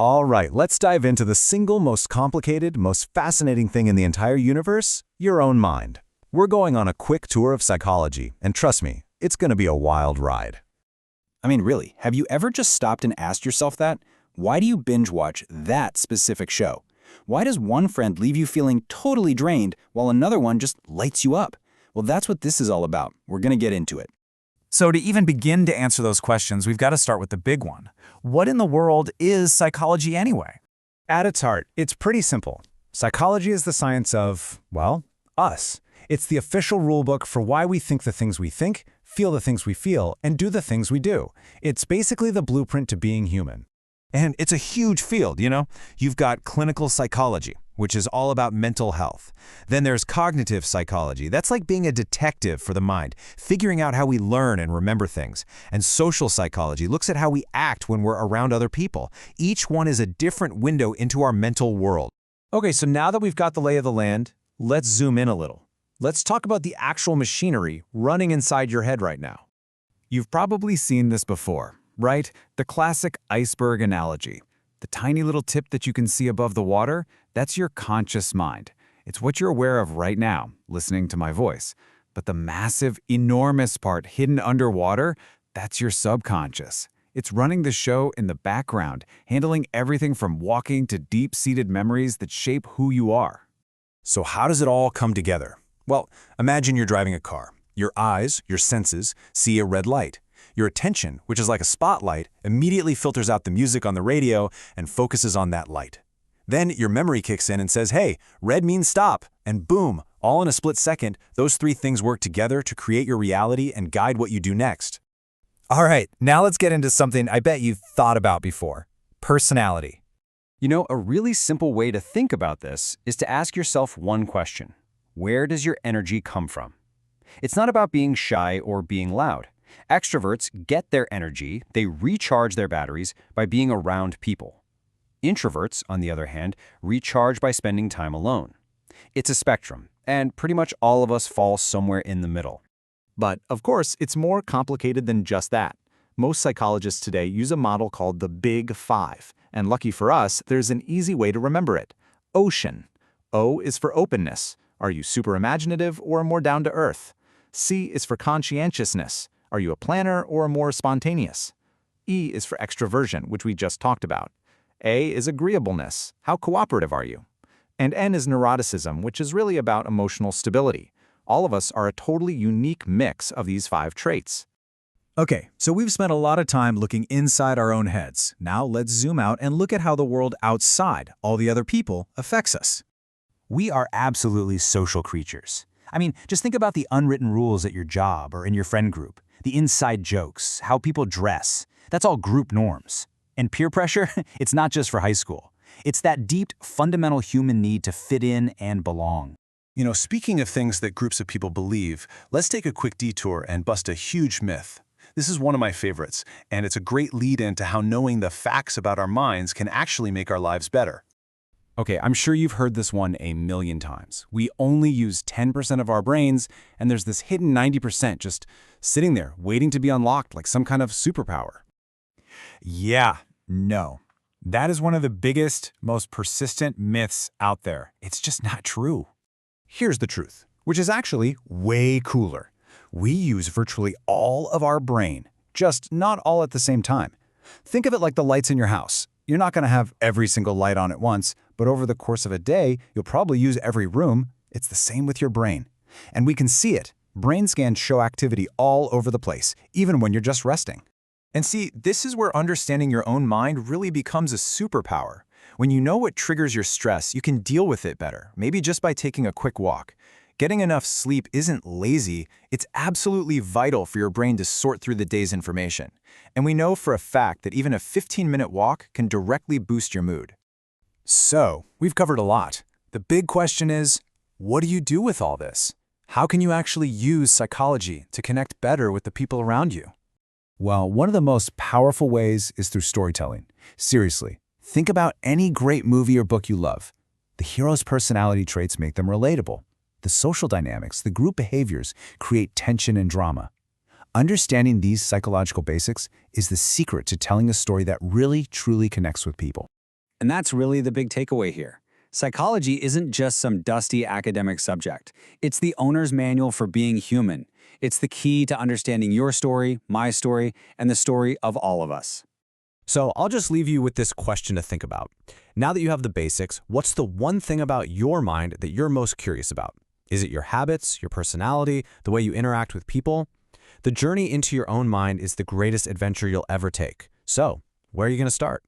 All right, let's dive into the single most complicated, most fascinating thing in the entire universe, your own mind. We're going on a quick tour of psychology, and trust me, it's going to be a wild ride. I mean, really, have you ever just stopped and asked yourself that? Why do you binge watch that specific show? Why does one friend leave you feeling totally drained while another one just lights you up? Well, that's what this is all about. We're going to get into it. So to even begin to answer those questions, we've got to start with the big one. What in the world is psychology anyway? At its heart, it's pretty simple. Psychology is the science of, well, us. It's the official rulebook for why we think the things we think, feel the things we feel, and do the things we do. It's basically the blueprint to being human. And it's a huge field, you know? You've got clinical psychology, which is all about mental health. Then there's cognitive psychology. That's like being a detective for the mind, figuring out how we learn and remember things. And social psychology looks at how we act when we're around other people. Each one is a different window into our mental world. Okay, so now that we've got the lay of the land, let's zoom in a little. Let's talk about the actual machinery running inside your head right now. You've probably seen this before, right? The classic iceberg analogy. The tiny little tip that you can see above the water, that's your conscious mind. It's what you're aware of right now, listening to my voice. But the massive, enormous part hidden underwater, that's your subconscious. It's running the show in the background, handling everything from walking to deep-seated memories that shape who you are. So how does it all come together? Well, imagine you're driving a car. Your eyes, your senses, see a red light. Your attention, which is like a spotlight, immediately filters out the music on the radio and focuses on that light. Then your memory kicks in and says, hey, red means stop, and boom, all in a split second, those three things work together to create your reality and guide what you do next. All right, now let's get into something I bet you've thought about before. Personality. You know, a really simple way to think about this is to ask yourself one question. Where does your energy come from? It's not about being shy or being loud. Extroverts get their energy, they recharge their batteries by being around people. Introverts, on the other hand, recharge by spending time alone. It's a spectrum, and pretty much all of us fall somewhere in the middle. But, of course, it's more complicated than just that. Most psychologists today use a model called the Big Five, and lucky for us, there's an easy way to remember it. Ocean. O is for openness. Are you super imaginative or more down to earth? C is for conscientiousness. Are you a planner or more spontaneous? E is for extroversion, which we just talked about. A is agreeableness. How cooperative are you? And N is neuroticism, which is really about emotional stability. All of us are a totally unique mix of these 5 traits. Okay, so we've spent a lot of time looking inside our own heads. Now let's zoom out and look at how the world outside, all the other people, affects us. We are absolutely social creatures. I mean, just think about the unwritten rules at your job or in your friend group, the inside jokes, how people dress. That's all group norms. And peer pressure, it's not just for high school. It's that deep, fundamental human need to fit in and belong. You know, speaking of things that groups of people believe, let's take a quick detour and bust a huge myth. This is one of my favorites, and it's a great lead-in to how knowing the facts about our minds can actually make our lives better. Okay, I'm sure you've heard this one a million times. We only use 10% of our brains, and there's this hidden 90% just sitting there waiting to be unlocked like some kind of superpower. Yeah, no. That is one of the biggest, most persistent myths out there. It's just not true. Here's the truth, which is actually way cooler. We use virtually all of our brain, just not all at the same time. Think of it like the lights in your house. You're not going to have every single light on at once, but over the course of a day, you'll probably use every room. It's the same with your brain. And we can see it. Brain scans show activity all over the place, even when you're just resting. And see, this is where understanding your own mind really becomes a superpower. When you know what triggers your stress, you can deal with it better, maybe just by taking a quick walk. Getting enough sleep isn't lazy, it's absolutely vital for your brain to sort through the day's information. And we know for a fact that even a 15-minute walk can directly boost your mood. So, we've covered a lot. The big question is, what do you do with all this? How can you actually use psychology to connect better with the people around you? Well, one of the most powerful ways is through storytelling. Seriously, think about any great movie or book you love. The hero's personality traits make them relatable. The social dynamics, the group behaviors create tension and drama. Understanding these psychological basics is the secret to telling a story that really, truly connects with people. And that's really the big takeaway here. Psychology isn't just some dusty academic subject. It's the owner's manual for being human. It's the key to understanding your story, my story, and the story of all of us. So I'll just leave you with this question to think about. Now that you have the basics, what's the one thing about your mind that you're most curious about? Is it your habits, your personality, the way you interact with people? The journey into your own mind is the greatest adventure you'll ever take. So, where are you going to start?